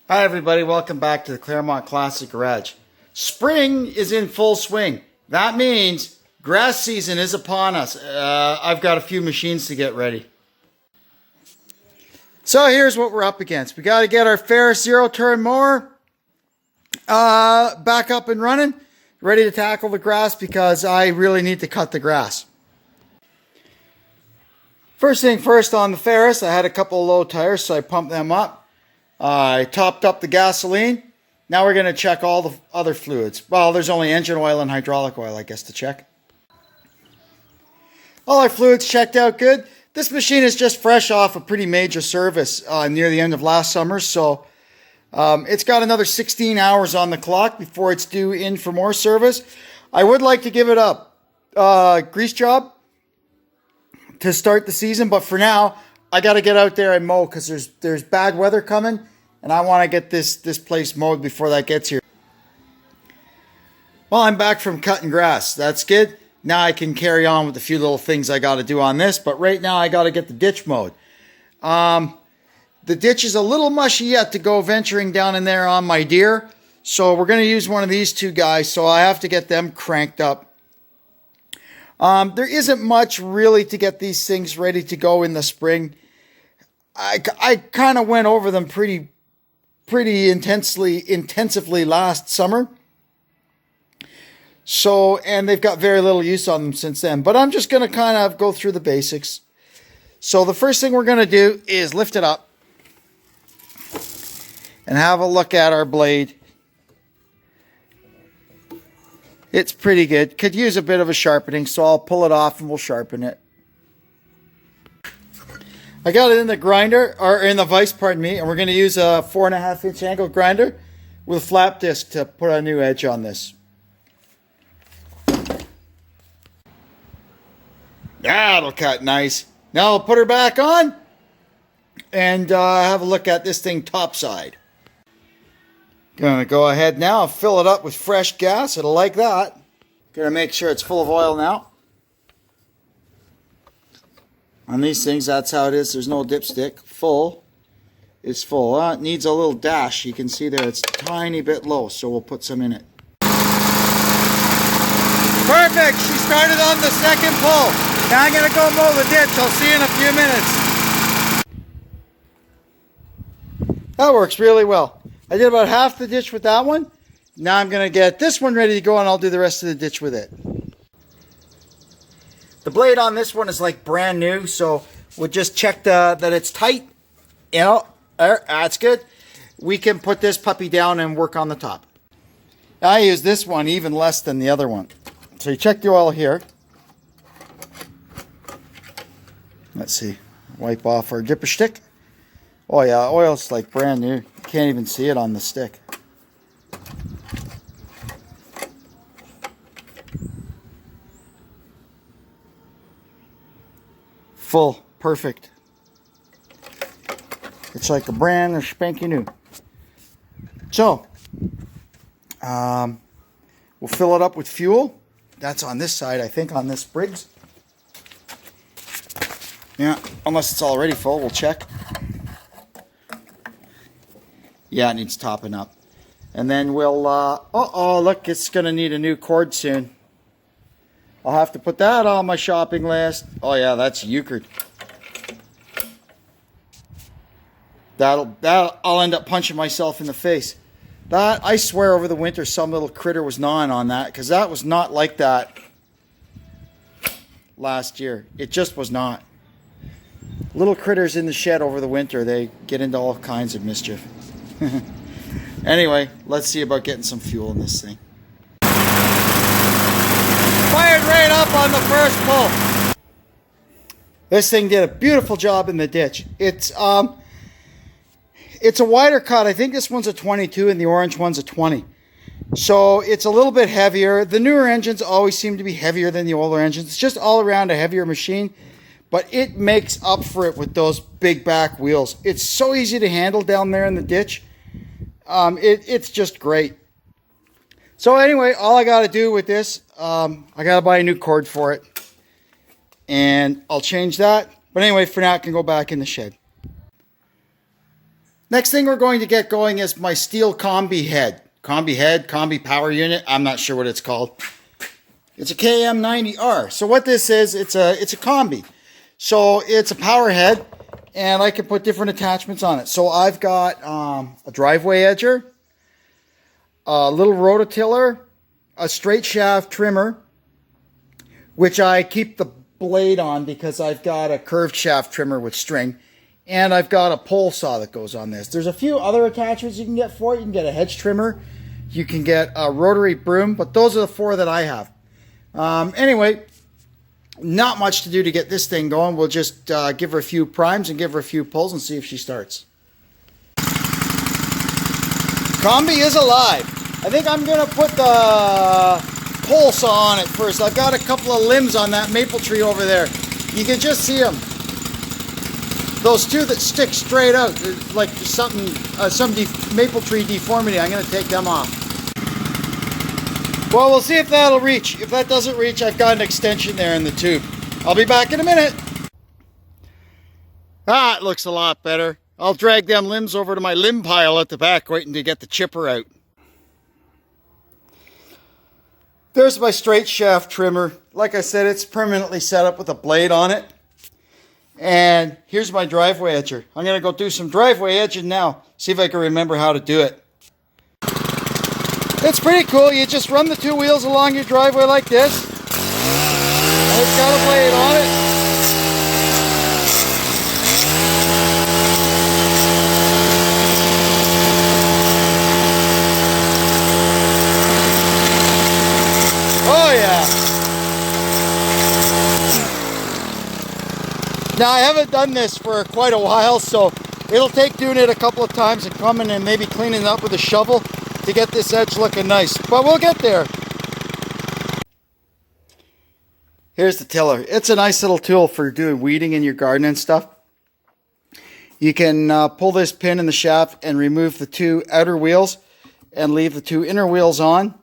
Hi everybody, welcome back to the Claremont Classic Garage. Spring is in full swing. That means grass season is upon us. I've got a few machines to get ready. So here's what we're up against. We got to get our Ferris zero-turn mower back up and running, ready to tackle the grass because I really need to cut the grass. First thing first on the Ferris, I had a couple of low tires, so I pumped them up. I topped up the gasoline. Now we're going to check all the other fluids. Well, there's only engine oil and hydraulic oil, I guess, to check. All our fluids checked out good. This machine is just fresh off a pretty major service near the end of last summer, so it's got another 16 hours on the clock before it's due in for more service. I would like to give it a grease job to start the season, but for now, I got to get out there and mow because there's bad weather coming, and I want to get this place mowed before that gets here. Well, I'm back from cutting grass. That's good. Now I can carry on with a few little things I got to do on this, but right now I got to get the ditch mowed. The ditch is a little mushy yet to go venturing down in there on my deer, so we're going to use one of these two guys, so I have to get them cranked up. There isn't much really to get these things ready to go in the spring. I kind of went over them pretty intensively last summer. So, and they've got very little use on them since then. But I'm just going to kind of go through the basics. So the first thing we're going to do is lift it up and have a look at our blade. It's pretty good. Could use a bit of a sharpening, so I'll pull it off and we'll sharpen it. I got it in the grinder, or in the vise, pardon me, and we're going to use a 4.5-inch angle grinder with a flap disc to put a new edge on this. That'll cut nice. Now I'll put her back on and have a look at this thing topside. Gonna go ahead now and fill it up with fresh gas. It'll like that. Gonna make sure it's full of oil now. On these things, that's how it is. There's no dipstick. Full is full. It needs a little dash. You can see there it's a tiny bit low, so we'll put some in it. Perfect! She started on the second pull. Now I'm gonna go mow the ditch. I'll see you in a few minutes. That works really well. I did about half the ditch with that one. Now I'm going to get this one ready to go and I'll do the rest of the ditch with it. The blade on this one is like brand new, so we'll just check that it's tight. You know, that's good. We can put this puppy down and work on the top. I use this one even less than the other one. So you check the oil here. Let's see. Wipe off our dipper stick. Oh yeah, oil's like brand new. You can't even see it on the stick. Full, perfect. It's like a brand new spanking new. So, we'll fill it up with fuel. That's on this side, I think, on this Briggs. Yeah, unless it's already full, we'll check. Yeah, it needs topping up. And then we'll, look, it's going to need a new cord soon. I'll have to put that on my shopping list. Oh yeah, that's euchred. I'll end up punching myself in the face. That, I swear over the winter some little critter was gnawing on that, because that was not like that last year. It just was not. Little critters in the shed over the winter, they get into all kinds of mischief. Anyway, let's see about getting some fuel in this thing. Fired right up on the first pull. This thing did a beautiful job in the ditch. It's a wider cut. I think this one's a 22 and the orange one's a 20. So it's a little bit heavier. The newer engines always seem to be heavier than the older engines. It's just all around a heavier machine. But it makes up for it with those big back wheels. It's so easy to handle down there in the ditch. It's just great. So anyway, all I got to do with this, I got to buy a new cord for it. And I'll change that. But anyway, for now, it can go back in the shed. Next thing we're going to get going is my Stihl combi head. Combi power unit. I'm not sure what it's called. It's a KM90R. So what this is, it's a combi. So it's a power head, and I can put different attachments on it. So I've got a driveway edger, a little rototiller, a straight shaft trimmer, which I keep the blade on because I've got a curved shaft trimmer with string, and I've got a pole saw that goes on this. There's a few other attachments you can get for it. You can get a hedge trimmer, you can get a rotary broom, but those are the 4 that I have. Anyway, not much to do to get this thing going. We'll just give her a few primes and give her a few pulls and see if she starts. Combi is alive. I think I'm going to put the pole saw on it first. I've got a couple of limbs on that maple tree over there. You can just see them. Those 2 that stick straight out, like some maple tree deformity. I'm going to take them off. Well, we'll see if that'll reach. If that doesn't reach, I've got an extension there in the tube. I'll be back in a minute. Ah, it looks a lot better. I'll drag them limbs over to my limb pile at the back, waiting to get the chipper out. There's my straight shaft trimmer. Like I said, it's permanently set up with a blade on it. And here's my driveway edger. I'm going to go do some driveway edging now. See if I can remember how to do it. It's pretty cool. You just run the 2 wheels along your driveway like this. And it's got a blade on it. Oh yeah. Now I haven't done this for quite a while, so it'll take doing it a couple of times and coming and maybe cleaning it up with a shovel to get this edge looking nice, but we'll get there. Here's the tiller. It's a nice little tool for doing weeding in your garden and stuff. You can pull this pin in the shaft and remove the 2 outer wheels and leave the 2 inner wheels on.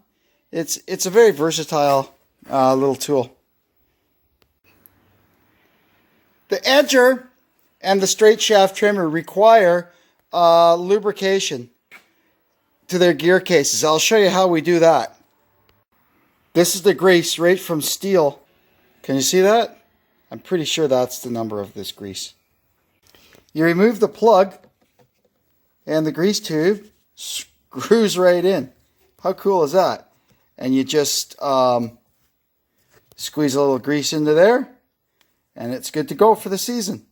It's a very versatile little tool. The edger and the straight shaft trimmer require lubrication to their gear cases. I'll show you how we do that. This is the grease right from Stihl. Can you see that? I'm pretty sure that's the number of this grease. You remove the plug and the grease tube screws right in. How cool is that? And you just squeeze a little grease into there and it's good to go for the season.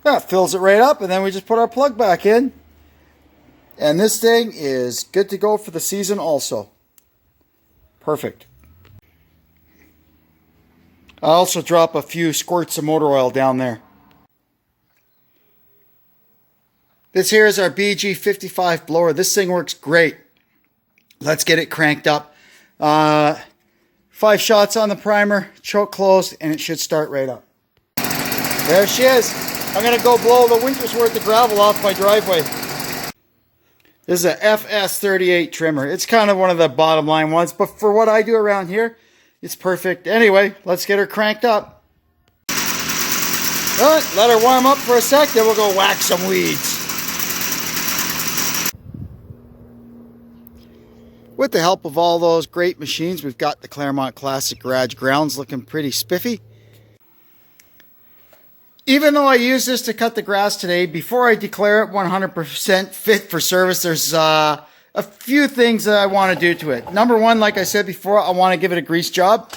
That fills it right up, and then we just put our plug back in. And this thing is good to go for the season also. Perfect. I also drop a few squirts of motor oil down there. This here is our BG55 blower. This thing works great. Let's get it cranked up. 5 shots on the primer, choke closed, and it should start right up. There she is. I'm going to go blow the winter's worth of gravel off my driveway. This is a FS38 trimmer. It's kind of one of the bottom line ones, but for what I do around here, it's perfect. Anyway, let's get her cranked up. All right, let her warm up for a sec, then we'll go whack some weeds. With the help of all those great machines, we've got the Claremont Classic Garage grounds looking pretty spiffy. Even though I use this to cut the grass today, before I declare it 100% fit for service, there's a few things that I want to do to it. Number one, like I said before, I want to give it a grease job.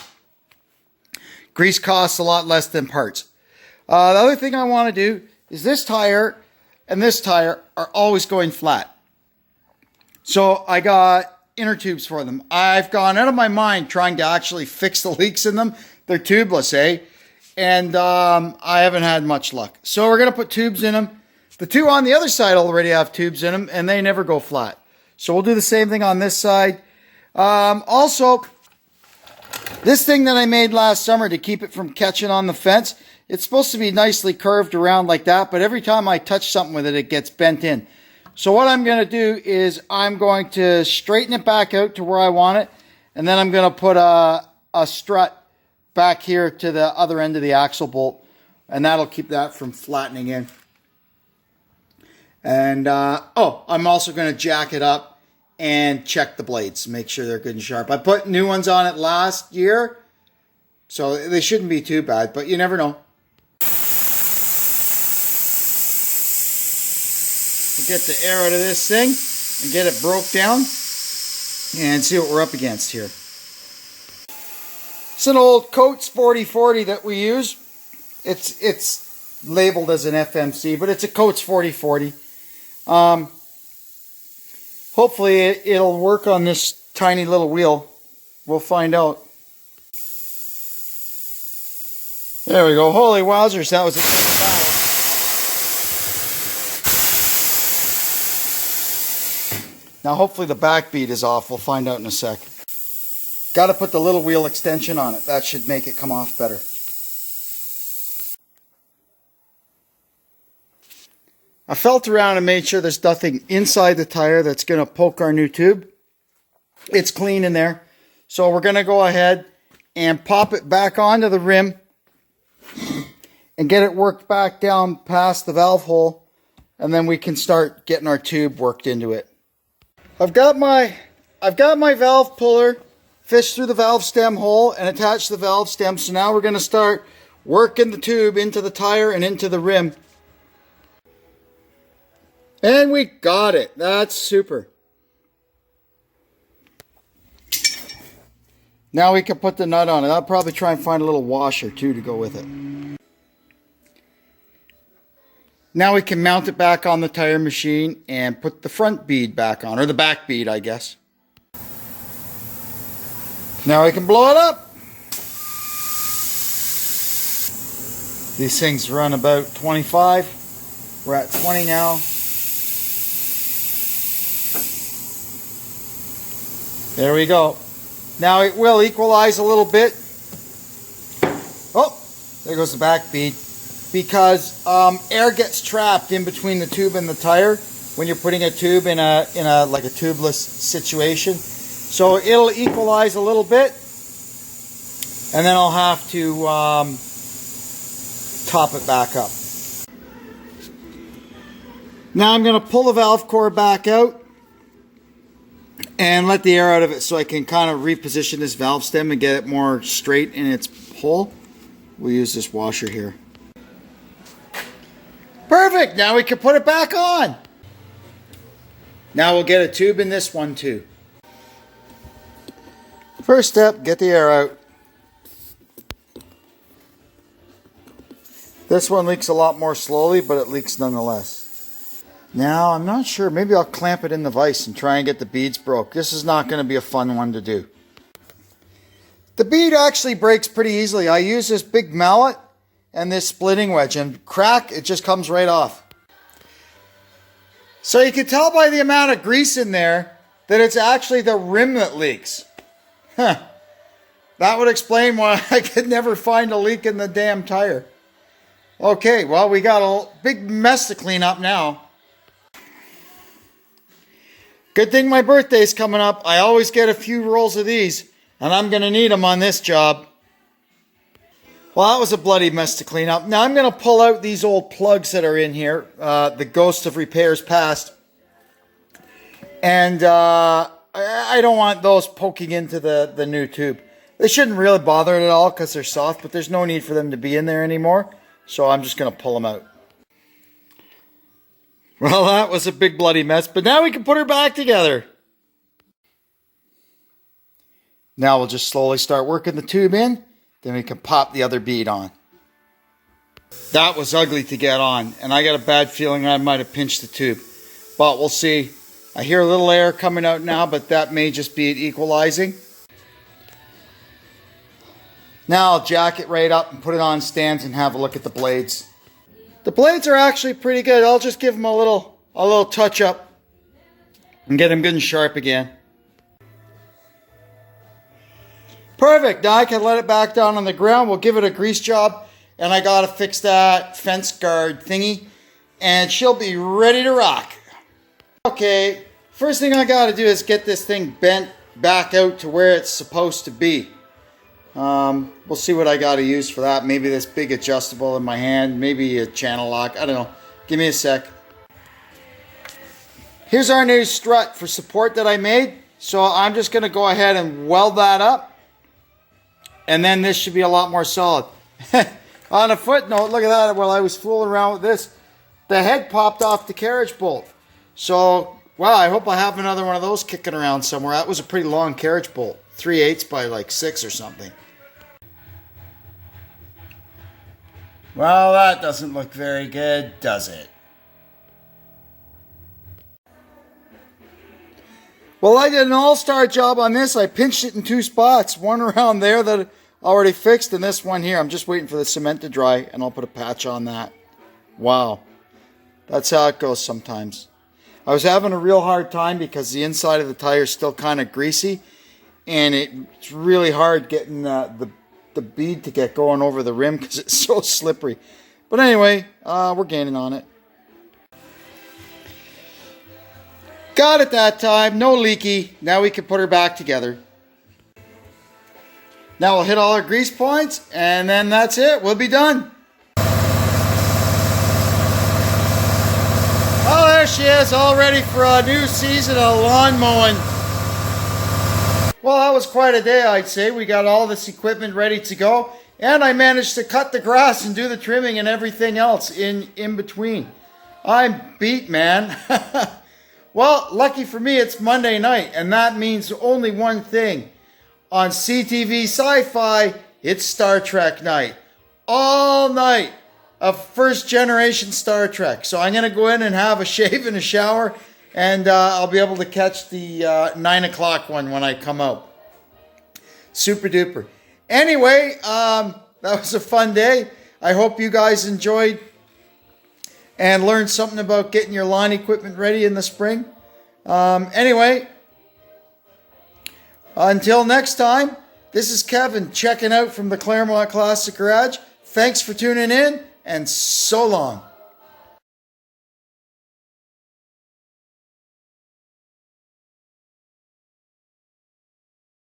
Grease costs a lot less than parts. The other thing I want to do is this tire and this tire are always going flat. So I got inner tubes for them. I've gone out of my mind trying to actually fix the leaks in them. They're tubeless, eh? And I haven't had much luck. So we're going to put tubes in them. The 2 on the other side already have tubes in them, and they never go flat. So we'll do the same thing on this side. Also, this thing that I made last summer to keep it from catching on the fence, it's supposed to be nicely curved around like that, but every time I touch something with it, it gets bent in. So what I'm going to do is I'm going to straighten it back out to where I want it, and then I'm going to put a strut back here to the other end of the axle bolt, and that'll keep that from flattening in. And, oh, I'm also going to jack it up and check the blades, make sure they're good and sharp. I put new ones on it last year, so they shouldn't be too bad, but you never know. We'll get the air out of this thing and get it broke down and see what we're up against here. It's an old Coates 4040 that we use. It's labeled as an FMC, but it's a Coates 4040. Hopefully it'll work on this tiny little wheel. We'll find out. There we go. Holy wowzers, that was a quick battle. Now hopefully the back bead is off. We'll find out in a sec. Got to put the little wheel extension on it. That should make it come off better. I felt around and made sure there's nothing inside the tire that's going to poke our new tube. It's clean in there. So we're going to go ahead and pop it back onto the rim and get it worked back down past the valve hole, and then we can start getting our tube worked into it. I've got my valve puller fished through the valve stem hole and attached the valve stem. So now we're going to start working the tube into the tire and into the rim. And we got it. That's super. Now we can put the nut on it. I'll probably try and find a little washer too to go with it. Now we can mount it back on the tire machine and put the front bead back on, or the back bead, I guess. Now we can blow it up. These things run about 25. We're at 20 now. There we go. Now it will equalize a little bit. Oh, there goes the back bead. Because air gets trapped in between the tube and the tire when you're putting a tube in a like a tubeless situation. So it'll equalize a little bit, and then I'll have to top it back up. Now I'm going to pull the valve core back out and let the air out of it so I can kind of reposition this valve stem and get it more straight in its hole. We'll use this washer here. Perfect! Now we can put it back on. Now we'll get a tube in this one too. First step, get the air out. This one leaks a lot more slowly, but it leaks nonetheless. Now, I'm not sure. Maybe I'll clamp it in the vise and try and get the beads broke. This is not going to be a fun one to do. The bead actually breaks pretty easily. I use this big mallet and this splitting wedge, and crack, it just comes right off. So you can tell by the amount of grease in there that it's actually the rim that leaks. Huh. That would explain why I could never find a leak in the damn tire. Okay, well, we got a big mess to clean up now. Good thing my birthday's coming up. I always get a few rolls of these, and I'm going to need them on this job. Well, that was a bloody mess to clean up. Now I'm going to pull out these old plugs that are in here, the ghost of repairs past. And I don't want those poking into the new tube. They shouldn't really bother it at all because they're soft, but there's no need for them to be in there anymore. So I'm just going to pull them out. Well, that was a big bloody mess, but now we can put her back together. Now we'll just slowly start working the tube in. Then we can pop the other bead on. That was ugly to get on, and I got a bad feeling I might have pinched the tube. But we'll see. I hear a little air coming out now, but that may just be it equalizing. Now I'll jack it right up and put it on stands and have a look at the blades. The blades are actually pretty good. I'll just give them a little touch up and get them good and sharp again. Perfect. Now I can let it back down on the ground. We'll give it a grease job. And I got to fix that fence guard thingy. And she'll be ready to rock. Okay. First thing I got to do is get this thing bent back out to where it's supposed to be. We'll see what I got to use for that. Maybe this big adjustable in my hand. Maybe a channel lock. I don't know. Give me a sec. Here's our new strut for support that I made. So I'm just going to go ahead and weld that up. And then this should be a lot more solid. On a footnote, look at that. While I was fooling around with this, the head popped off the carriage bolt. So, wow, I hope I have another one of those kicking around somewhere. That was a pretty long carriage bolt. 3/8 by like 6 or something. Well, that doesn't look very good, does it? Well, I did an all-star job on this. I pinched it in 2 spots. One around there that I already fixed, and this one here. I'm just waiting for the cement to dry, and I'll put a patch on that. Wow. That's how it goes sometimes. I was having a real hard time because the inside of the tire is still kind of greasy, and it's really hard getting the bead to get going over the rim because it's so slippery. But anyway, we're gaining on it. Got it that time, no leaky. Now we can put her back together. Now we'll hit all our grease points, and then that's it. We'll be done. Oh, there she is, all ready for a new season of lawn mowing. Well, that was quite a day, I'd say. We got all this equipment ready to go, and I managed to cut the grass and do the trimming and everything else in between. I'm beat, man. Well, lucky for me, it's Monday night, and that means only one thing. On CTV Sci-Fi, it's Star Trek night. All night of first generation Star Trek. So I'm going to go in and have a shave and a shower, and I'll be able to catch the 9 o'clock one when I come out. Super duper. Anyway, that was a fun day. I hope you guys enjoyed and learned something about getting your lawn equipment ready in the spring. Anyway, until next time, this is Kevin checking out from the Claremont Classic Garage. Thanks for tuning in, and so long.